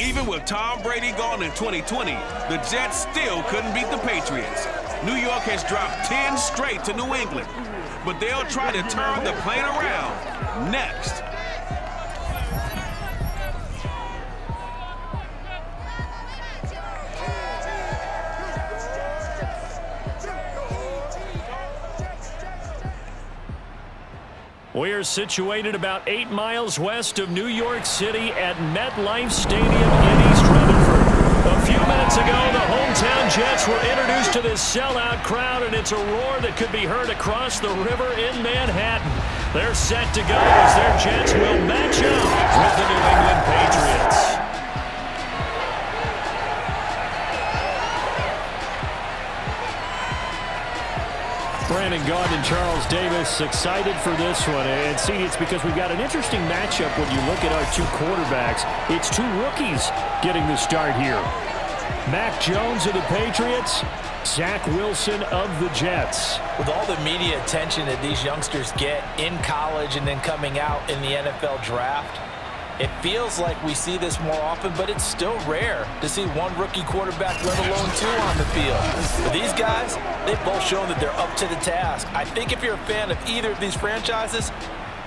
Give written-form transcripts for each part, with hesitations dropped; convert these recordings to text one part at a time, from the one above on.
Even with Tom Brady gone in 2020, the Jets still couldn't beat the Patriots. New York has dropped 10 straight to New England, but they'll try to turn the plane around next. We're situated about 8 miles west of New York City at MetLife Stadium in East Rutherford. A few minutes ago, the hometown Jets were introduced to this sellout crowd, and it's a roar that could be heard across the river in Manhattan. They're set to go as their Jets will match up with the New England Patriots. Brandon Gaudin and Charles Davis excited for this one. And see, it's because we've got an interesting matchup when you look at our two quarterbacks. It's two rookies getting the start here. Mac Jones of the Patriots, Zach Wilson of the Jets. With all the media attention that these youngsters get in college and then coming out in the NFL draft, it feels like we see this more often, but it's still rare to see one rookie quarterback, let alone two, on the field. But these guys, they've both shown that they're up to the task. I think if you're a fan of either of these franchises,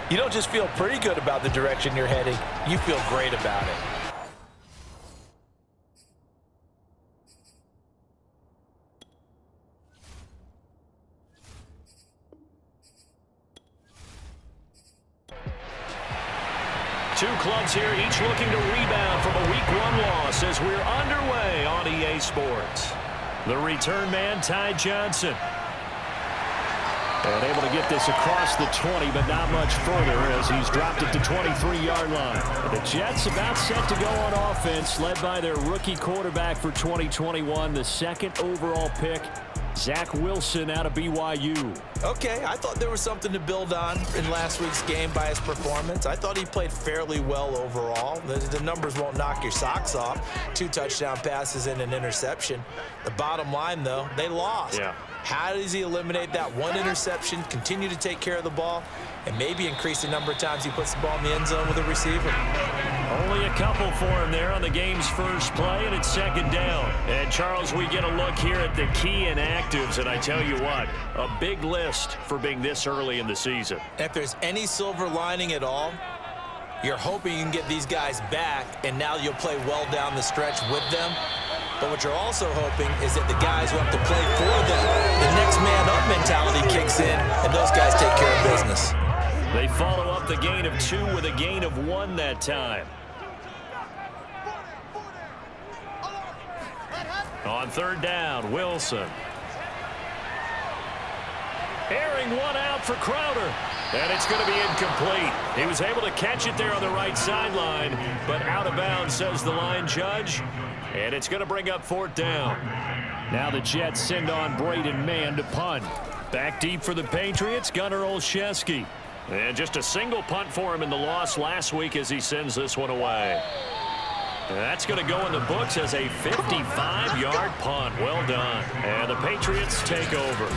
you don't just feel pretty good about the direction you're heading, you feel great about it. Two clubs here, each looking to rebound from a Week 1 loss as we're underway on EA Sports. The return man, Ty Johnson. And able to get this across the 20, but not much further as he's dropped it to 23-yard line. The Jets about set to go on offense, led by their rookie quarterback for 2021, the second overall pick, Zach Wilson out of BYU. Okay, I thought there was something to build on in last week's game by his performance. I thought he played fairly well overall. The numbers won't knock your socks off. 2 touchdown passes and an interception. The bottom line, though, they lost. Yeah. How does he eliminate that one interception, continue to take care of the ball, and maybe increase the number of times he puts the ball in the end zone with a receiver? Only a couple for him there on the game's first play, and it's second down. And, Charles, we get a look here at the key inactives, and I tell you what, a big list for being this early in the season. If there's any silver lining at all, you're hoping you can get these guys back, and now you'll play well down the stretch with them. But what you're also hoping is that the guys who have to play for them, the next man up mentality kicks in, and those guys take care of business. They follow up the gain of 2 with a gain of 1 that time. On third down, Wilson. Airing one out for Crowder. And it's going to be incomplete. He was able to catch it there on the right sideline, but out of bounds, says the line judge. And it's going to bring up fourth down. Now the Jets send on Braden Mann to punt. Back deep for the Patriots, Gunnar Olszewski. And just a single punt for him in the loss last week as he sends this one away. And that's going to go in the books as a 55-yard punt. Well done. And the Patriots take over.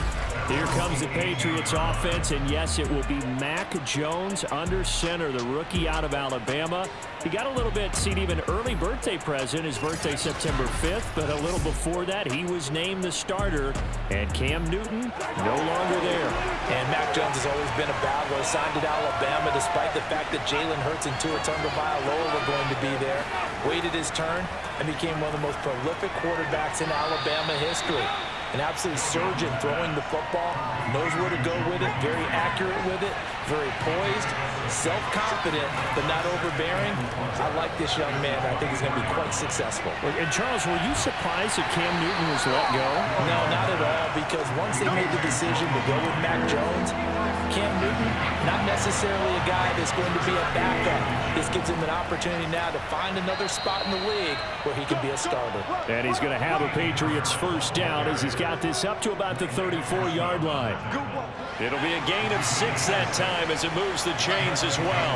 Here comes the Patriots offense, and yes, it will be Mac Jones under center, the rookie out of Alabama. He got a little bit, see, even early birthday present, his birthday September 5th, but a little before that, he was named the starter, and Cam Newton no longer there. And Mac Jones has always been a battler, signed at Alabama despite the fact that Jalen Hurts and Tua Tagovailoa were going to be there, waited his turn, and became one of the most prolific quarterbacks in Alabama history. An absolute surgeon throwing the football, knows where to go with it, very accurate with it, very poised, self-confident, but not overbearing. I like this young man. I think he's going to be quite successful. And, Charles, were you surprised that Cam Newton was let go? No, not at all, because once they made the decision to go with Mac Jones, Cam Newton, not necessarily a guy that's going to be a backup. This gives him an opportunity now to find another spot in the league where he can be a starter. And he's going to have a Patriots first down as he's got this up to about the 34-yard line. It'll be a gain of 6 that time as it moves the chains as well.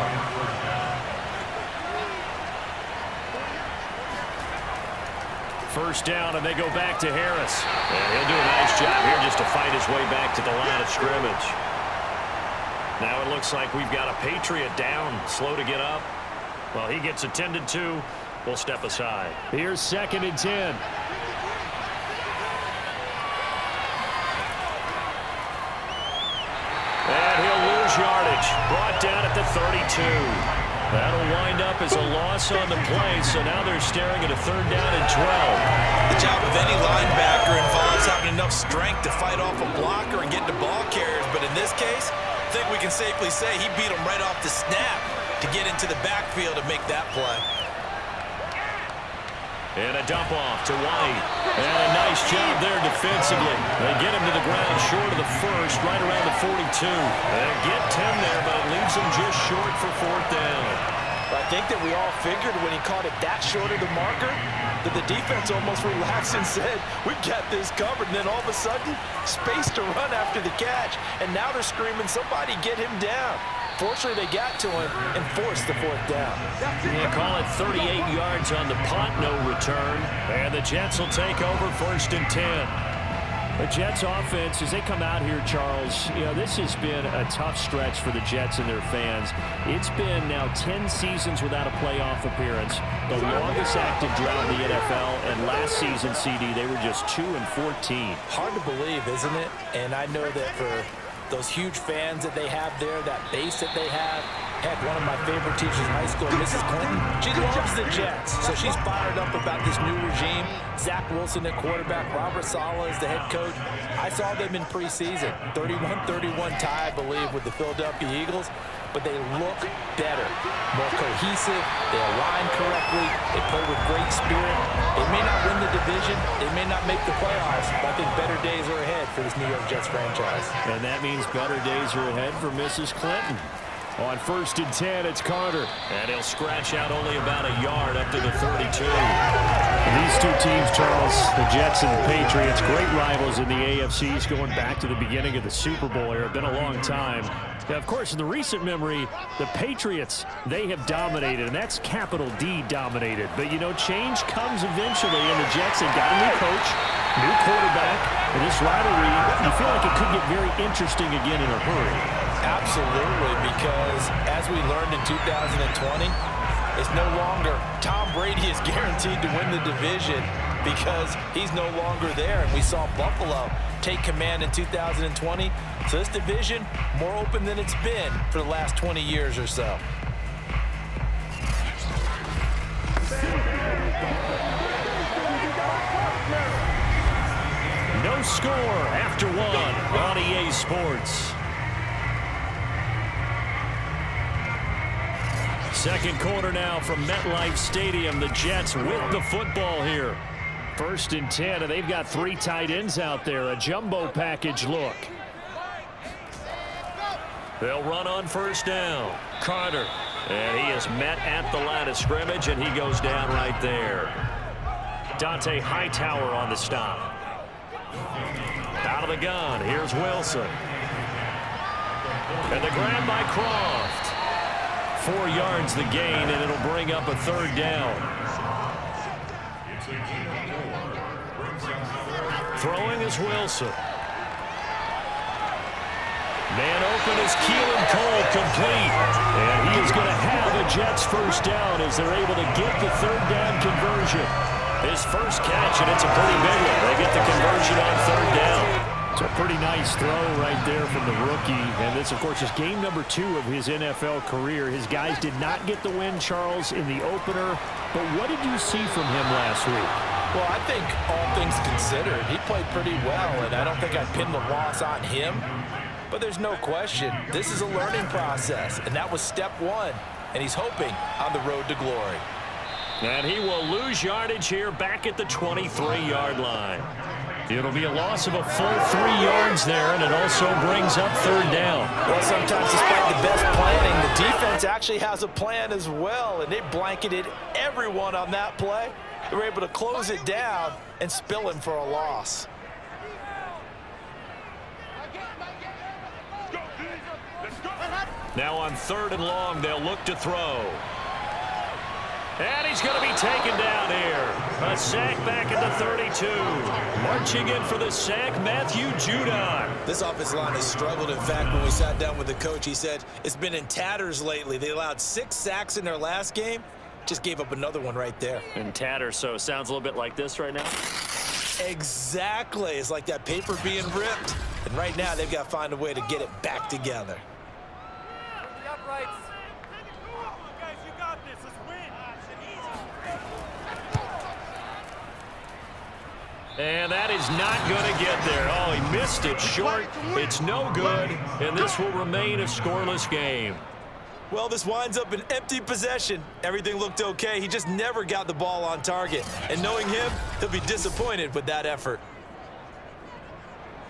First down, and they go back to Harris. And he'll do a nice job here just to fight his way back to the line of scrimmage. Now it looks like we've got a Patriot down, slow to get up. Well, he gets attended to, will step aside. Here's 2nd and 10. And he'll lose yardage. Brought down at the 32. That'll wind up as a loss on the play, so now they're staring at a 3rd down and 12. The job of any linebacker involves having enough strength to fight off a blocker and get to ball carriers, but in this case, I think we can safely say he beat him right off the snap to get into the backfield and make that play. And a dump off to White. And a nice job there defensively. They get him to the ground short of the 1st, right around the 42. They get 10 there, but it leaves them just short for 4th down. I think that we all figured when he caught it that short of the marker that the defense almost relaxed and said, we've got this covered. And then all of a sudden, space to run after the catch. And now they're screaming, somebody get him down. Fortunately, they got to him and forced the 4th down. We'll call it 38 yards on the punt, no return. And the Jets will take over 1st and 10. The Jets offense, as they come out here, Charles, you know, this has been a tough stretch for the Jets and their fans. It's been now 10 seasons without a playoff appearance, the longest active drought in the NFL, and last season, CD, they were just 2-14. Hard to believe, isn't it? And I know that for those huge fans that they have there, that base that they have. Heck, one of my favorite teachers in high school, Mrs. Clinton, she loves the Jets. So she's fired up about this new regime. Zach Wilson at quarterback, Robert Saleh is the head coach. I saw them in preseason. 31-31 tie, I believe, with the Philadelphia Eagles. But they look better, more cohesive. They align correctly. They play with great spirit. They may not win the division. They may not make the playoffs. But I think better days are ahead for this New York Jets franchise. And that means better days are ahead for Mrs. Clinton. On 1st and 10, it's Carter. And he'll scratch out only about a yard up to the 32. These two teams, Charles, the Jets and the Patriots, great rivals in the AFCs going back to the beginning of the Super Bowl era. Been a long time. Now, of course, in the recent memory, the Patriots, they have dominated, and that's capital D dominated. But, you know, change comes eventually, and the Jets have got a new coach, new quarterback, and this rivalry, you feel like it could get very interesting again in a hurry. Absolutely, because as we learned in 2020, it's no longer Tom Brady is guaranteed to win the division because he's no longer there. And we saw Buffalo take command in 2020. So this division, more open than it's been for the last 20 years or so. No score after 1 on EA Sports. Second quarter now from MetLife Stadium. The Jets with the football here. 1st and 10, and they've got 3 tight ends out there. A jumbo package look. They'll run on 1st down. Carter. And he is met at the line of scrimmage, and he goes down right there. Dante Hightower on the stop. Out of the gun, here's Wilson. And the grab by Croft. 4 yards the gain, and it'll bring up a 3rd down. Throwing is Wilson. Man open is Keelan Cole, complete. And he is going to have a Jets 1st down as they're able to get the 3rd down conversion. His first catch, and it's a pretty big one. They get the conversion on 3rd down. It's a pretty nice throw right there from the rookie. And this, of course, is game number 2 of his NFL career. His guys did not get the win, Charles, in the opener. But what did you see from him last week? Well, I think all things considered, he played pretty well, and I don't think I'd pin the loss on him. But there's no question, this is a learning process, and that was step 1, and he's hoping on the road to glory. And he will lose yardage here back at the 23-yard line. It'll be a loss of a full 3 yards there, and it also brings up 3rd down. Well, sometimes despite the best planning, the defense actually has a plan as well, and they blanketed everyone on that play. They were able to close it down and spill him for a loss. Now on 3rd and long, they'll look to throw. And he's going to be taken down here. A sack back at the 32. Marching in for the sack, Matthew Judon. This offensive line has struggled. In fact, when we sat down with the coach, he said it's been in tatters lately. They allowed 6 sacks in their last game. Just gave up another one right there. And tatter, so sounds a little bit like this right now. Exactly. It's like that paper being ripped. And right now, they've got to find a way to get it back together. The uprights. Guys, you got this. Let's win. And that is not going to get there. Oh, he missed it short. It's no good, and this will remain a scoreless game. Well, this winds up an empty possession. Everything looked okay. He just never got the ball on target. And knowing him, he'll be disappointed with that effort.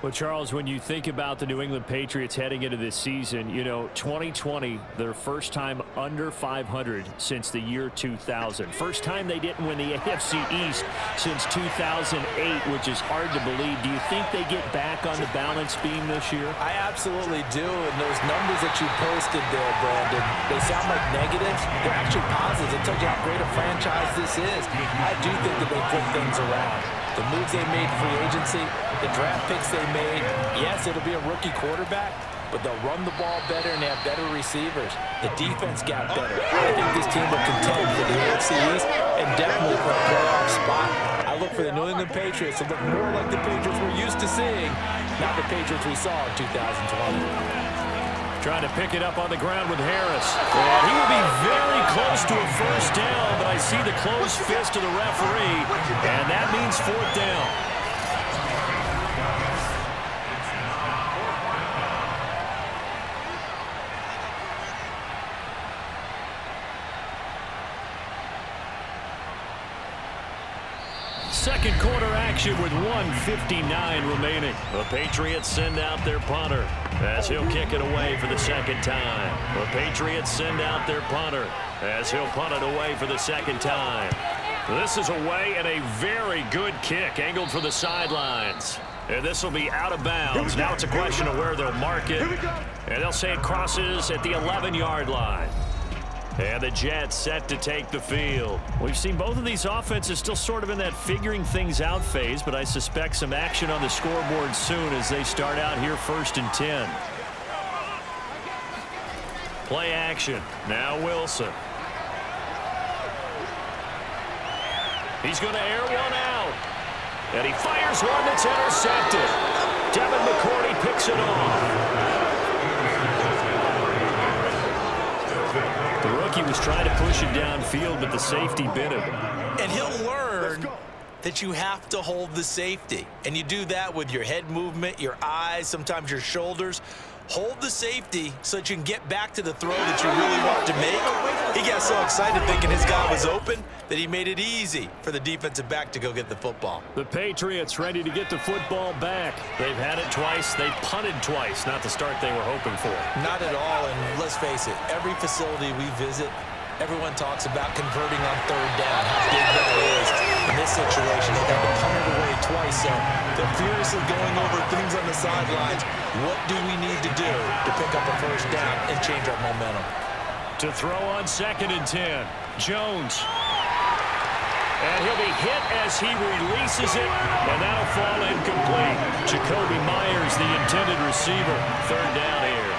Well, Charles, when you think about the New England Patriots heading into this season, you know, 2020, their first time under 500 since the year 2000. First time they didn't win the AFC East since 2008, which is hard to believe. Do you think they get back on the balance beam this year? I absolutely do, and those numbers that you posted there, Brandon, they sound like negatives. They're actually positives. It tells you how great a franchise this is. I do think that they flip things around. The moves they made free agency, the draft picks they made, yes, it'll be a rookie quarterback, but they'll run the ball better and they have better receivers. The defense got better. I think this team will contend for the AFC East and definitely for a playoff spot. I look for the New England Patriots to look more like the Patriots we're used to seeing, not the Patriots we saw in 2020. Trying to pick it up on the ground with Harris. And he will be very close to a first down, but I see the closed fist of the referee, and that means fourth down. Second quarter action with 1:59 remaining. The Patriots send out their punter as he'll kick it away for the second time. The Patriots send out their punter as he'll punt it away for the second time. This is away and a very good kick angled for the sidelines. And this will be out of bounds. Now it's a question of where they'll mark it. And they'll say it crosses at the 11-yard line. And the Jets set to take the field. We've seen both of these offenses still sort of in that figuring things out phase, but I suspect some action on the scoreboard soon as they start out here 1st and 10. Play action. Now Wilson. He's going to air one out. And he fires one that's intercepted. Devin McCourty picks it off. The rookie was trying to push it downfield, but the safety bit him. And he'll learn that you have to hold the safety. And you do that with your head movement, your eyes, sometimes your shoulders. Hold the safety so that you can get back to the throw that you really want to make. He got so excited thinking his guy was open that he made it easy for the defensive back to go get the football. The Patriots ready to get the football back. They've had it twice. They've punted twice. Not the start they were hoping for. Not at all, and let's face it, every facility we visit, everyone talks about converting on third down, how big that is. In this situation, they got to punt it away twice, so they're furiously going over things on the sidelines. What do we need to do to pick up a first down and change our momentum? To throw on 2nd and 10, Jones. And he'll be hit as he releases it, and that'll fall incomplete. Jacoby Myers, the intended receiver. 3rd down here.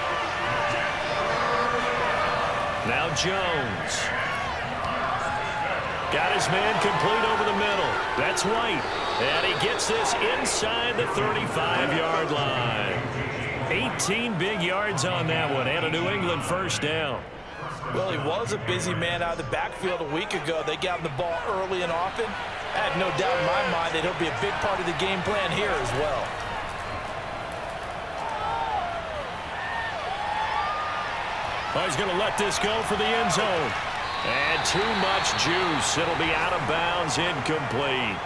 Now Jones. Got his man complete over the middle. That's White. And he gets this inside the 35-yard line. 18 big yards on that one, and a New England first down. Well, he was a busy man out of the backfield a week ago. They got him the ball early and often. I have no doubt in my mind that he'll be a big part of the game plan here as well. Oh, he's going to let this go for the end zone. And too much juice. It'll be out of bounds, incomplete.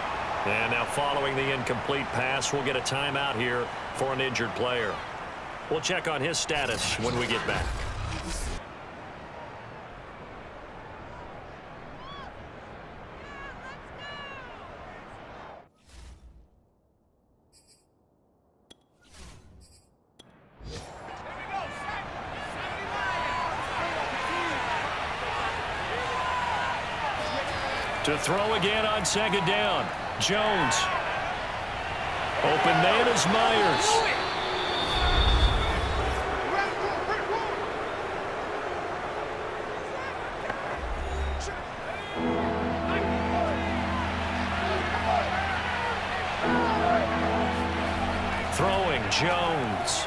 And now following the incomplete pass, we'll get a timeout here for an injured player. We'll check on his status when we get back. To throw again on 2nd down. Jones. Open man is Myers. Jones.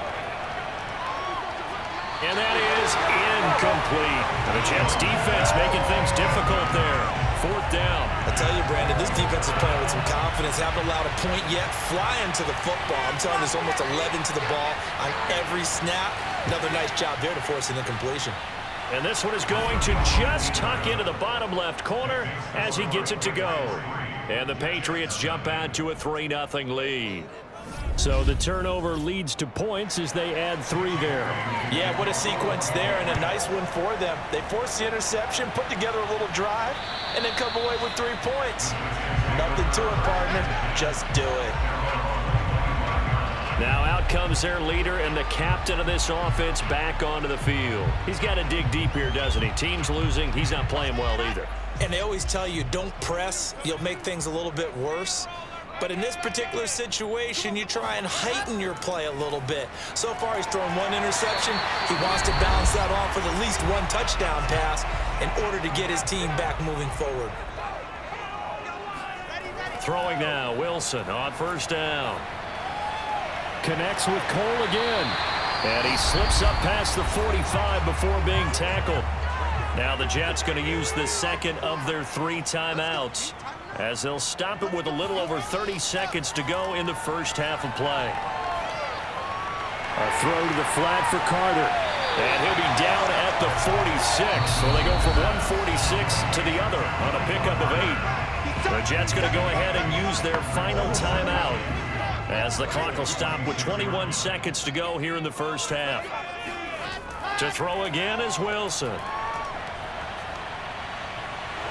And that is incomplete. And the Jets defense making things difficult there. 4th down. I tell you, Brandon, this defense is playing with some confidence. Haven't allowed a point yet. Flying to the football. I'm telling you, it's almost 11 to the ball on every snap. Another nice job there to force an incompletion. And this one is going to just tuck into the bottom left corner as he gets it to go. And the Patriots jump out to a 3-0 lead. So the turnover leads to points as they add 3 there. Yeah, what a sequence there, and a nice one for them. They force the interception, put together a little drive, and then come away with 3 points. Nothing to it, partner. Just do it. Now out comes their leader and the captain of this offense back onto the field. He's got to dig deep here, doesn't he? Team's losing. He's not playing well either. And they always tell you, don't press. You'll make things a little bit worse. But in this particular situation, you try and heighten your play a little bit. So far, he's thrown 1 interception. He wants to balance that off with at least 1 touchdown pass in order to get his team back moving forward. Throwing now, Wilson on 1st down. Connects with Cole again. And he slips up past the 45 before being tackled. Now the Jets going to use the second of their 3 timeouts, as they'll stop it with a little over 30 seconds to go in the first half of play. A throw to the flat for Carter. And he'll be down at the 46. So they go from 146 to the other on a pickup of 8. The Jets going to go ahead and use their final timeout, as the clock will stop with 21 seconds to go here in the first half. To throw again is Wilson.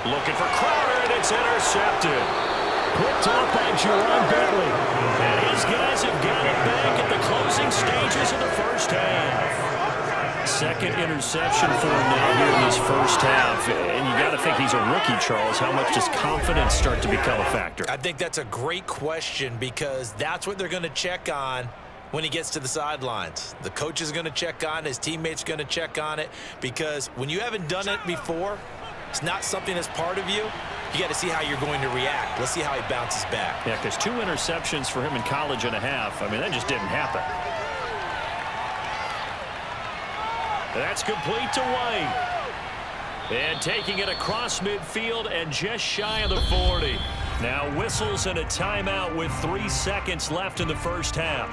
Looking for Crowder, and it's intercepted. Picked off by Jerron Bentley. And his guys have got it back at the closing stages of the first half. Second interception for him now here in this first half. And you got to think he's a rookie, Charles. How much does confidence start to become a factor? I think that's a great question, because that's what they're going to check on when he gets to the sidelines. The coach is going to check on, his teammates going to check on it, because when you haven't done it before, it's not something that's part of you. You got to see how you're going to react. Let's see how he bounces back. Yeah, because 2 interceptions for him in college and a half. I mean, that just didn't happen. That's complete to White. And taking it across midfield and just shy of the 40. Now whistles and a timeout with 3 seconds left in the first half.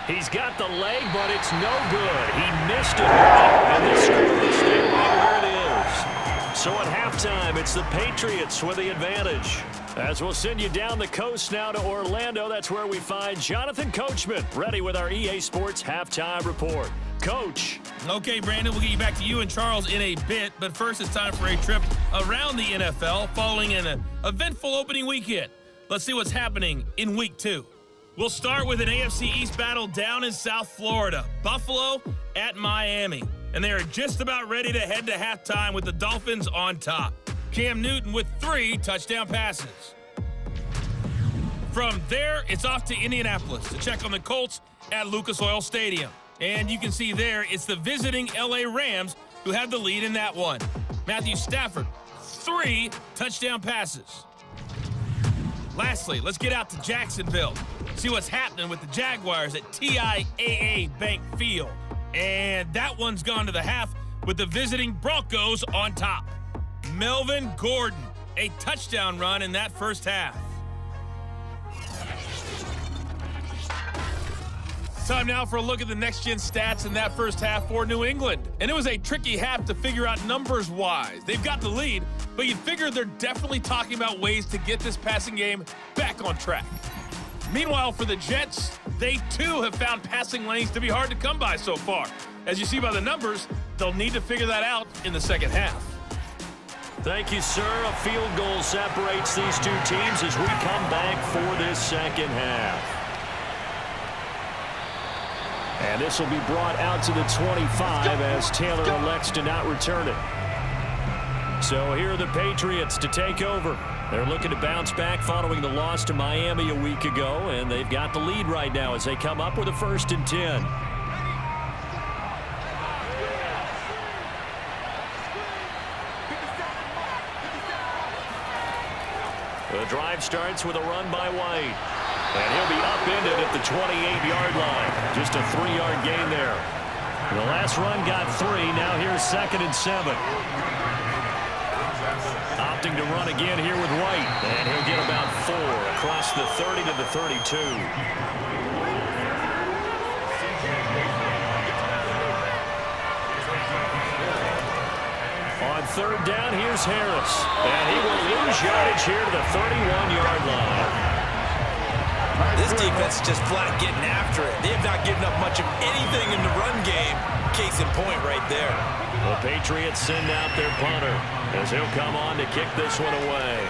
He's got the leg, but it's no good. He missed it, and the score will stay right where it is. So at halftime, it's the Patriots with the advantage. As we'll send you down the coast now to Orlando, that's where we find Jonathan Coachman, ready with our EA Sports Halftime Report. Coach. Okay, Brandon, we'll get you back to you and Charles in a bit, but first it's time for a trip around the NFL following an eventful opening weekend. Let's see what's happening in Week 2. We'll start with an AFC East battle down in South Florida. Buffalo at Miami. And they are just about ready to head to halftime with the Dolphins on top. Cam Newton with 3 touchdown passes. From there, it's off to Indianapolis to check on the Colts at Lucas Oil Stadium. And you can see there, it's the visiting LA Rams who have the lead in that one. Matthew Stafford, 3 touchdown passes. Lastly, let's get out to Jacksonville. See what's happening with the Jaguars at TIAA Bank Field. And that one's gone to the half with the visiting Broncos on top. Melvin Gordon, a touchdown run in that first half. Time now for a look at the next-gen stats in that first half for New England. And it was a tricky half to figure out numbers-wise. They've got the lead, but you figure they're definitely talking about ways to get this passing game back on track. Meanwhile, for the Jets, they too have found passing lanes to be hard to come by so far. As you see by the numbers, they'll need to figure that out in the second half. Thank you, sir. A field goal separates these two teams as we come back for this second half. And this will be brought out to the 25 as Taylor elects to not return it. So here are the Patriots to take over. They're looking to bounce back following the loss to Miami a week ago, and they've got the lead right now as they come up with a 1st and 10. The drive starts with a run by White. And he'll be upended at the 28-yard line. Just a 3-yard gain there. The last run got 3. Now here's 2nd and 7. Opting to run again here with White. And he'll get about 4 across the 30 to the 32. On 3rd down, here's Harris. And he will lose yardage here to the 31-yard line. This defense is just flat getting after it. They have not given up much of anything in the run game. Case in point right there. The Patriots send out their punter as he'll come on to kick this one away.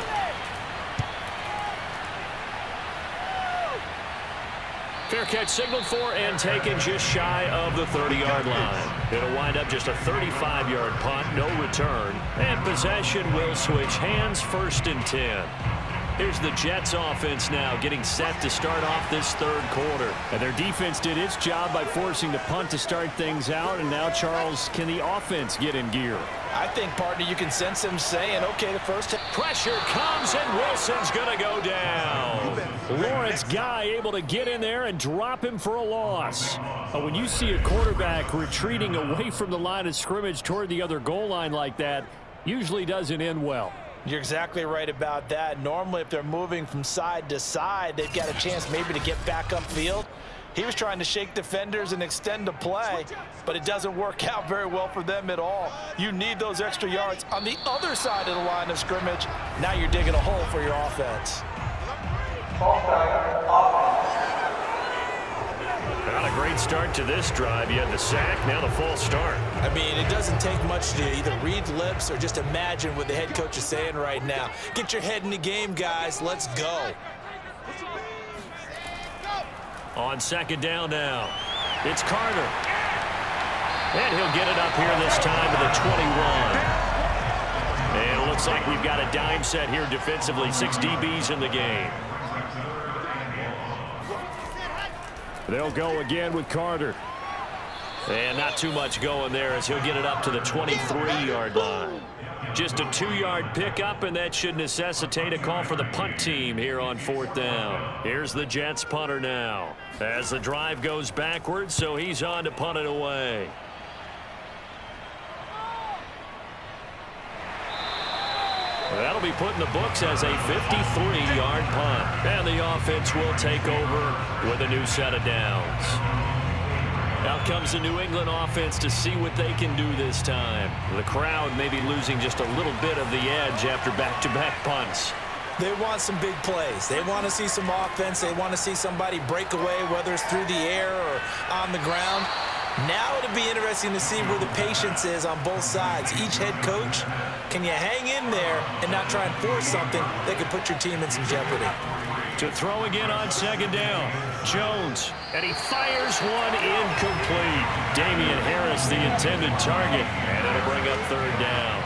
Fair catch signaled for and taken just shy of the 30-yard line. It'll wind up just a 35-yard punt, no return. And possession will switch hands, 1st and 10. Here's the Jets offense now getting set to start off this 3rd quarter. And their defense did its job by forcing the punt to start things out. And now, Charles, can the offense get in gear? I think, partner, you can sense him saying, okay, the first pressure comes and Wilson's going to go down. Lawrence Guy able to get in there and drop him for a loss. When you see a quarterback retreating away from the line of scrimmage toward the other goal line like that, usually doesn't end well. You're exactly right about that. Normally, if they're moving from side to side, they've got a chance maybe to get back upfield. He was trying to shake defenders and extend the play, but it doesn't work out very well for them at all. You need those extra yards on the other side of the line of scrimmage. Now you're digging a hole for your offense. Not a great start to this drive. You had the sack, now the false start. I mean, it doesn't take much to either read lips or just imagine what the head coach is saying right now. Get your head in the game, guys. Let's go. On 2nd down now, it's Carter. And he'll get it up here this time to the 21. And it looks like we've got a dime set here defensively. 6 DBs in the game. They'll go again with Carter. And not too much going there as he'll get it up to the 23-yard line. Just a 2-yard pickup, and that should necessitate a call for the punt team here on 4th down. Here's the Jets punter now as the drive goes backwards, so he's on to punt it away. That'll be put in the books as a 53-yard punt. And the offense will take over with a new set of downs. Out comes the New England offense to see what they can do this time. The crowd may be losing just a little bit of the edge after back-to-back punts. They want some big plays. They want to see some offense. They want to see somebody break away, whether it's through the air or on the ground. Now it'll be interesting to see where the patience is on both sides. Each head coach, can you hang in there and not try and force something that could put your team in some jeopardy? To throw again on 2nd down, Jones, and he fires one incomplete. Damian Harris, the intended target, and it'll bring up 3rd down.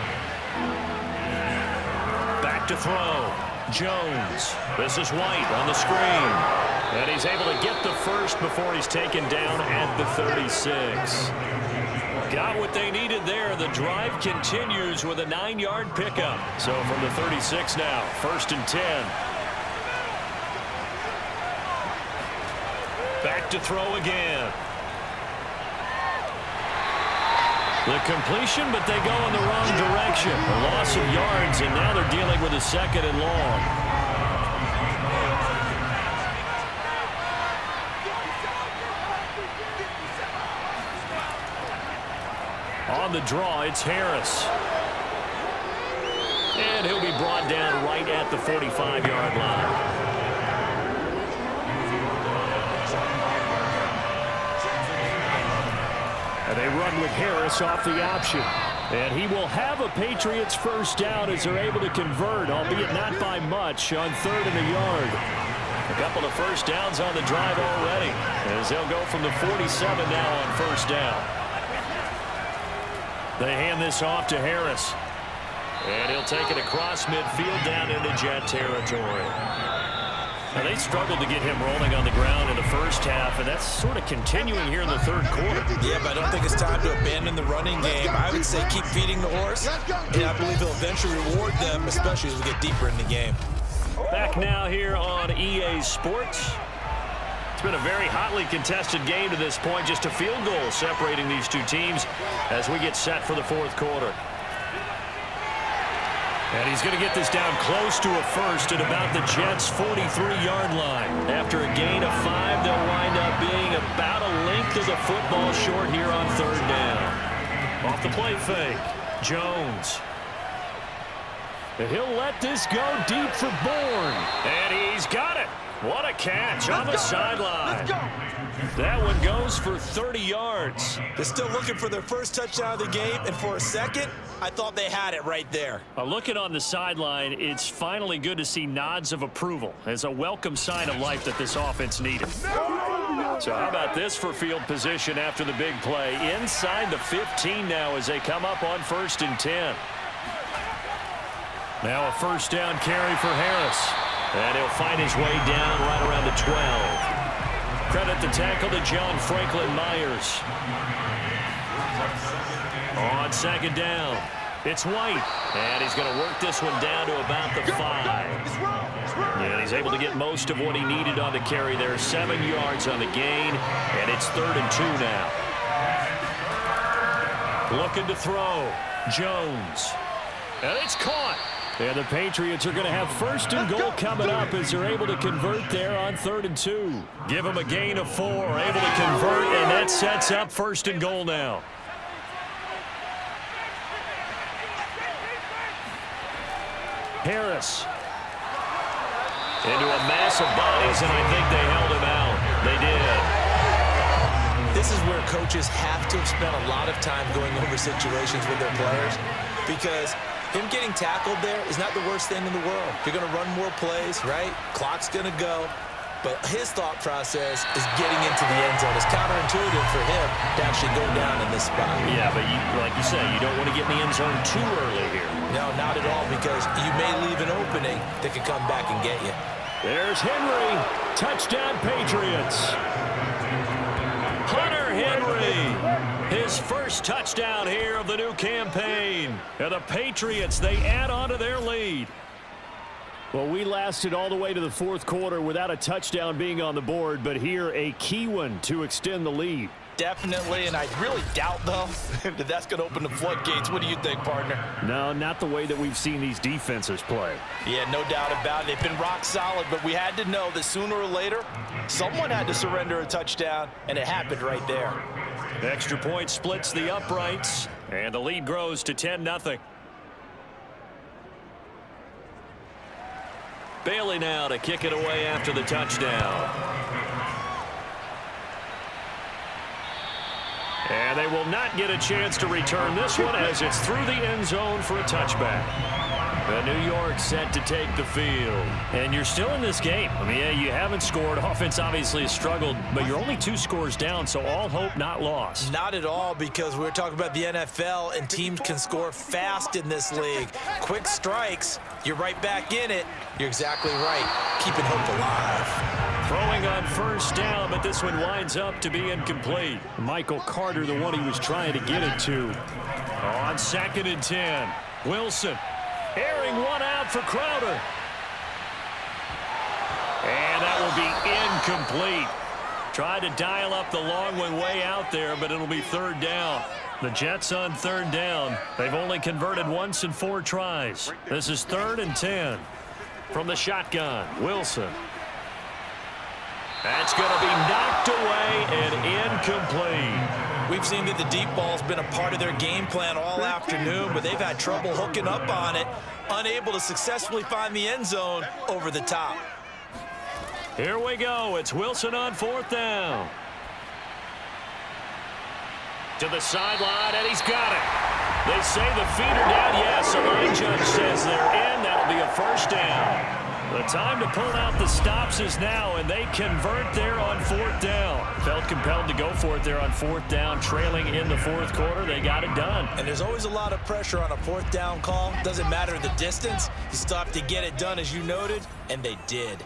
Back to throw, Jones. This is White on the screen. And he's able to get the first before he's taken down at the 36. Got what they needed there. The drive continues with a 9-yard pickup. So from the 36 now, 1st and 10. Back to throw again. The completion, but they go in the wrong direction. A loss of yards, and now they're dealing with a 2nd and long. On the draw, it's Harris. And he'll be brought down right at the 45-yard line. And they run with Harris off the option. And he will have a Patriots first down as they're able to convert, albeit not by much, on 3rd and a yard. A couple of first downs on the drive already, as they'll go from the 47 now on 1st down. They hand this off to Harris. And he'll take it across midfield down into Jet territory. Now, they struggled to get him rolling on the ground in the first half, and that's sort of continuing here in the 3rd quarter. Yeah, but I don't think it's time to abandon the running game. I would say keep feeding the horse, and I believe he'll eventually reward them, especially as we get deeper in the game. Back now here on EA Sports. It's been a very hotly contested game to this point. Just a field goal separating these two teams as we get set for the fourth quarter. And he's going to get this down close to a first at about the Jets' 43-yard line. After a gain of 5, they'll wind up being about a length of the football short here on third down. Off the play fake, Jones. And he'll let this go deep for Bourne. And he's got it. What a catch on the sideline. That one goes for 30 yards. They're still looking for their first touchdown of the game, and for a second, I thought they had it right there. Looking on the sideline, it's finally good to see nods of approval as a welcome sign of life that this offense needed. So how about this for field position after the big play? Inside the 15 now as they come up on 1st and 10. Now a first down carry for Harris. And he'll find his way down right around the 12. Credit the tackle to John Franklin Myers. On 2nd down, it's White. And he's going to work this one down to about the 5. And he's able to get most of what he needed on the carry there. 7 yards on the gain. And it's 3rd and 2 now. Looking to throw. Jones. And it's caught. And the Patriots are going to have 1st and goal coming up as they're able to convert there on 3rd and 2. Give them a gain of 4, able to convert, and that sets up 1st and goal now. Harris. Into a mass of bodies, and I think they held him out. They did. This is where coaches have to have spent a lot of time going over situations with their players, because him getting tackled there is not the worst thing in the world. You're going to run more plays, right? Clock's going to go. But his thought process is getting into the end zone. It's counterintuitive for him to actually go down in this spot. Yeah, but like you say, you don't want to get in the end zone too early here. No, not at all, because you may leave an opening that could come back and get you. There's Henry. Touchdown, Patriots. Hunter Henry. His first touchdown here of the new campaign. And the Patriots, they add on to their lead. Well, we lasted all the way to the fourth quarter without a touchdown being on the board, but here a key one to extend the lead. Definitely, and I really doubt, though, that that's going to open the floodgates. What do you think, partner? No, not the way that we've seen these defenses play. Yeah, no doubt about it. They've been rock solid, but we had to know that sooner or later, someone had to surrender a touchdown, and it happened right there. Extra point splits the uprights, and the lead grows to 10-0. Bailey now to kick it away after the touchdown. And they will not get a chance to return this one as it's through the end zone for a touchback. The New York set to take the field. And you're still in this game. I mean, yeah, you haven't scored. Offense obviously has struggled, but you're only 2 scores down, so all hope not lost. Not at all, because we're talking about the NFL, and teams can score fast in this league. Quick strikes, you're right back in it. You're exactly right. Keeping hope alive. Throwing on first down, but this one winds up to be incomplete. Michael Carter, the one he was trying to get it to. On 2nd and 10, Wilson. Airing one out for Crowder. And that will be incomplete. Tried to dial up the long one way out there, but it'll be 3rd down. The Jets on 3rd down. They've only converted once in 4 tries. This is 3rd and 10. From the shotgun, Wilson. That's going to be knocked away and incomplete. We've seen that the deep ball's been a part of their game plan all afternoon, but they've had trouble hooking up on it, unable to successfully find the end zone over the top. Here we go. It's Wilson on 4th down. To the sideline, and he's got it. They say the feet are down. Yes, the line judge says they're in. That'll be a first down. The time to pull out the stops is now, and they convert there on 4th down. Felt compelled to go for it there on 4th down, trailing in the 4th quarter. They got it done. And there's always a lot of pressure on a 4th down call. Doesn't matter the distance. You still have to get it done, as you noted, and they did.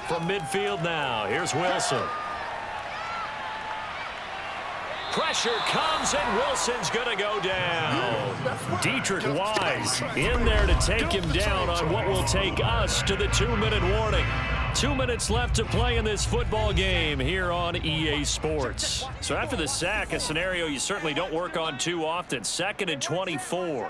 From midfield now, here's Wilson. pressure comes, and Wilson's going to go down. Dietrich Wise in there to take him down on what will take us to the 2-minute warning. 2 minutes left to play in this football game here on EA Sports. So after the sack, a scenario you certainly don't work on too often. 2nd and 24.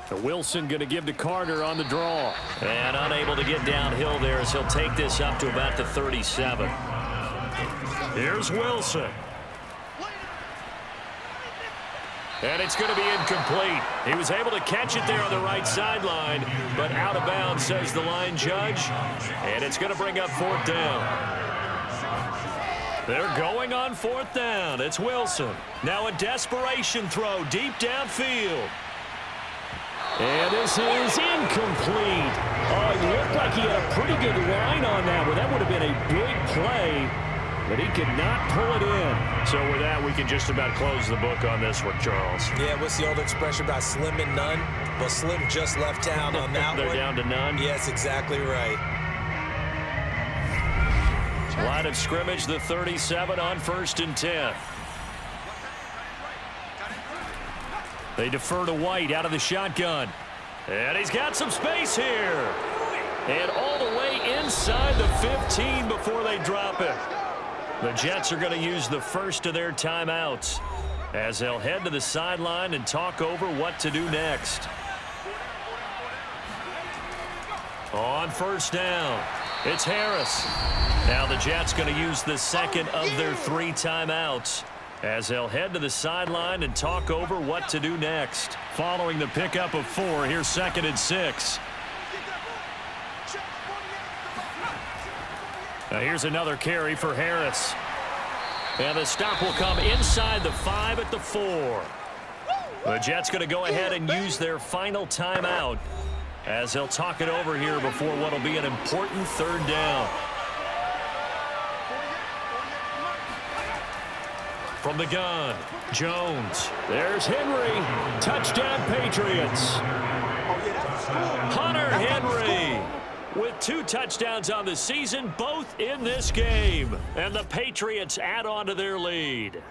So Wilson going to give to Carter on the draw. And unable to get downhill there as he'll take this up to about the 37. Here's Wilson. And it's going to be incomplete. He was able to catch it there on the right sideline, but out of bounds, says the line judge. And it's going to bring up 4th down. They're going on 4th down. It's Wilson. Now a desperation throw deep downfield. And this is incomplete. It looked like he had a pretty good line on that one. That would have been a big play, but he could not pull it in. So with that, we can just about close the book on this one, Charles. Yeah, what's the old expression about slim and none? Well, Slim just left town on that They're one. down to none? Yes, exactly right. Line of scrimmage, the 37 on 1st and 10. They defer to White out of the shotgun. And he's got some space here. And all the way inside the 15 before they drop it. The Jets are going to use the first of their timeouts as they'll head to the sideline and talk over what to do next. On 1st down, it's Harris. Now the Jets going to use the second of their 3 timeouts as they'll head to the sideline and talk over what to do next. Following the pickup of 4, here's 2nd and 6. Now here's another carry for Harris. And the stop will come inside the 5 at the 4. The Jets going to go ahead and use their final timeout as they'll talk it over here before what will be an important 3rd down. From the gun, Jones. There's Henry. Touchdown, Patriots. Hunter Henry with 2 touchdowns on the season, both in this game. And the Patriots add on to their lead.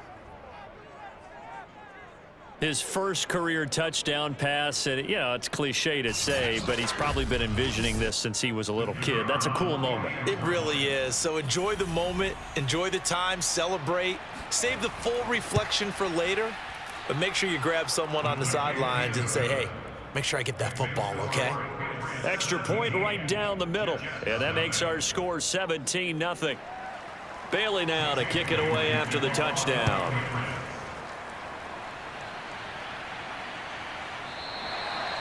His first career touchdown pass, and you know, it's cliche to say, but he's probably been envisioning this since he was a little kid. That's a cool moment. It really is. So enjoy the moment, enjoy the time, celebrate, save the full reflection for later, but make sure you grab someone on the sidelines and say, hey, make sure I get that football, okay? Extra point right down the middle, and that makes our score 17-0. Bailey now to kick it away after the touchdown.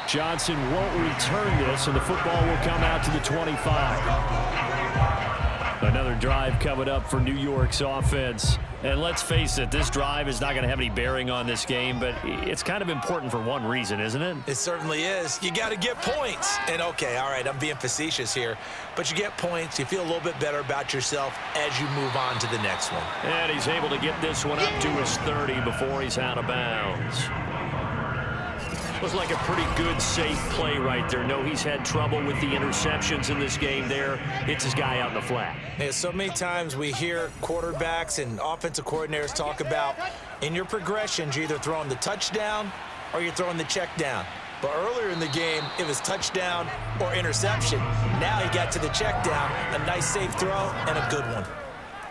Johnson won't return this, and the football will come out to the 25. Another drive coming up for New York's offense. And let's face it, this drive is not going to have any bearing on this game, but it's kind of important for one reason, isn't it? It certainly is. You got to get points. And, okay, all right, I'm being facetious here, but you get points. You feel a little bit better about yourself as you move on to the next one. And he's able to get this one up to his 30 before he's out of bounds. Was like a pretty good, safe play right there. No, he's had trouble with the interceptions in this game there. Hits his guy out in the flat. Yeah, so many times we hear quarterbacks and offensive coordinators talk about in your progressions, you're either throwing the touchdown or you're throwing the check down. But earlier in the game, it was touchdown or interception. Now he got to the check down, a nice safe throw, and a good one.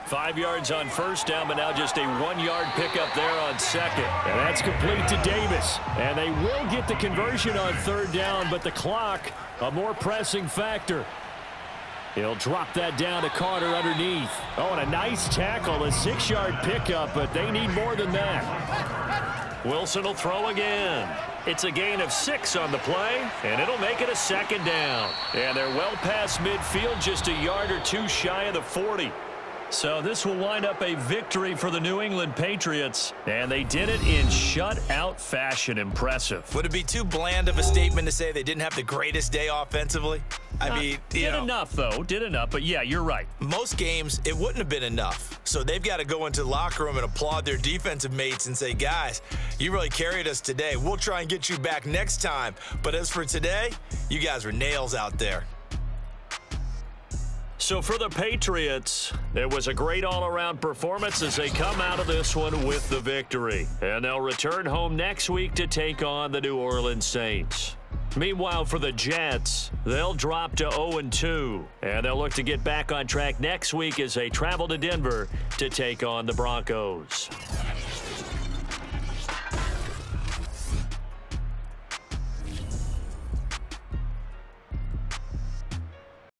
5 yards on 1st down, but now just a 1-yard pickup there on 2nd. And that's complete to Davis. And they will get the conversion on 3rd down, but the clock, a more pressing factor. He'll drop that down to Carter underneath. Oh, and a nice tackle, a 6-yard pickup, but they need more than that. Wilson will throw again. It's a gain of 6 on the play, and it'll make it a 2nd down. And they're well past midfield, just a yard or 2 shy of the 40. So this will wind up a victory for the New England Patriots, and they did it in shutout fashion. Impressive. Would it be too bland of a statement to say they didn't have the greatest day offensively? I mean, did enough, though. Did enough, but yeah, you're right. Most games, it wouldn't have been enough. So they've got to go into the locker room and applaud their defensive mates and say, guys, you really carried us today. We'll try and get you back next time. But as for today, you guys were nails out there. So for the Patriots, it was a great all-around performance as they come out of this one with the victory. And they'll return home next week to take on the New Orleans Saints. Meanwhile, for the Jets, they'll drop to 0-2, and they'll look to get back on track next week as they travel to Denver to take on the Broncos.